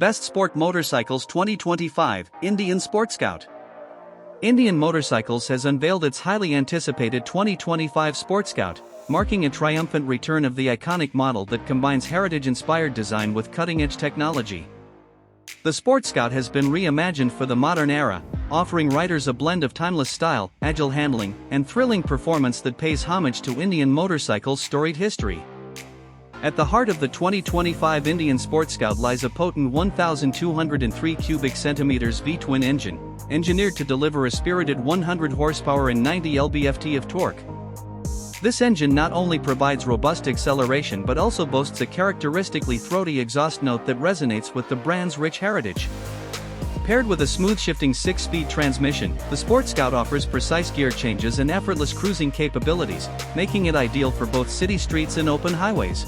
Best Sport Motorcycles 2025, Indian Sport Scout. Indian Motorcycles has unveiled its highly anticipated 2025 Sport Scout, marking a triumphant return of the iconic model that combines heritage-inspired design with cutting-edge technology. The Sport Scout has been reimagined for the modern era, offering riders a blend of timeless style, agile handling, and thrilling performance that pays homage to Indian motorcycles' storied history. At the heart of the 2025 Indian Sport Scout lies a potent 1,203 cubic centimeters V-twin engine, engineered to deliver a spirited 100 horsepower and 90 lb-ft of torque. This engine not only provides robust acceleration but also boasts a characteristically throaty exhaust note that resonates with the brand's rich heritage. Paired with a smooth-shifting 6-speed transmission, the Sport Scout offers precise gear changes and effortless cruising capabilities, making it ideal for both city streets and open highways.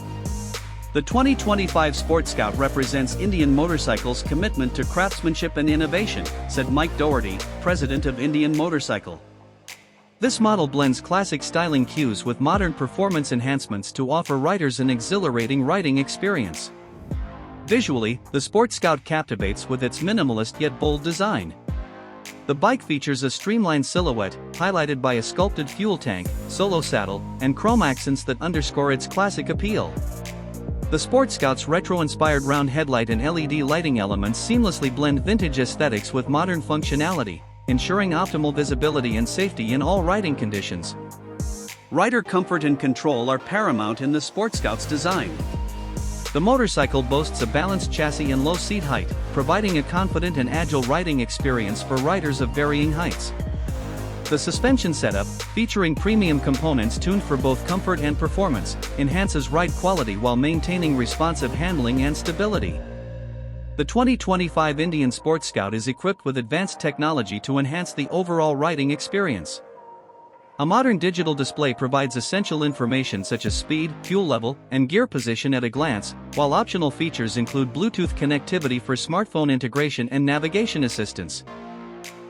The 2025 Sport Scout represents Indian Motorcycle's commitment to craftsmanship and innovation, said Mike Doherty, president of Indian Motorcycle. This model blends classic styling cues with modern performance enhancements to offer riders an exhilarating riding experience. Visually, the Sport Scout captivates with its minimalist yet bold design. The bike features a streamlined silhouette, highlighted by a sculpted fuel tank, solo saddle, and chrome accents that underscore its classic appeal. The Sport Scout's retro-inspired round headlight and LED lighting elements seamlessly blend vintage aesthetics with modern functionality, ensuring optimal visibility and safety in all riding conditions. Rider comfort and control are paramount in the Sport Scout's design. The motorcycle boasts a balanced chassis and low seat height, providing a confident and agile riding experience for riders of varying heights. The suspension setup, featuring premium components tuned for both comfort and performance, enhances ride quality while maintaining responsive handling and stability. The 2025 Indian Sport Scout is equipped with advanced technology to enhance the overall riding experience. A modern digital display provides essential information such as speed, fuel level, and gear position at a glance, while optional features include Bluetooth connectivity for smartphone integration and navigation assistance.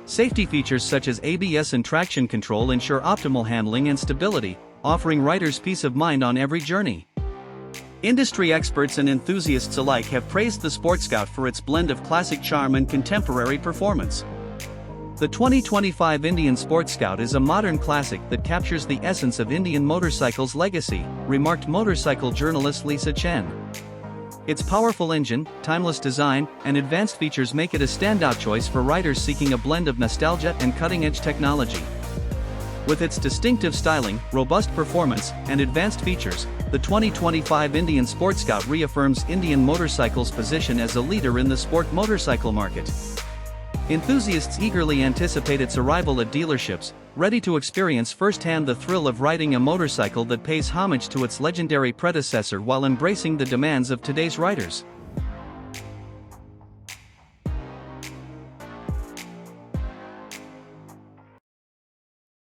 Safety features such as ABS and traction control ensure optimal handling and stability, offering riders peace of mind on every journey. Industry experts and enthusiasts alike have praised the Sport Scout for its blend of classic charm and contemporary performance. The 2025 Indian Sport Scout is a modern classic that captures the essence of Indian motorcycle's legacy, remarked motorcycle journalist Lisa Chen. Its powerful engine, timeless design, and advanced features make it a standout choice for riders seeking a blend of nostalgia and cutting-edge technology. With its distinctive styling, robust performance, and advanced features, the 2025 Indian Sport Scout reaffirms Indian Motorcycle's position as a leader in the sport motorcycle market. Enthusiasts eagerly anticipate its arrival at dealerships, ready to experience firsthand the thrill of riding a motorcycle that pays homage to its legendary predecessor while embracing the demands of today's riders.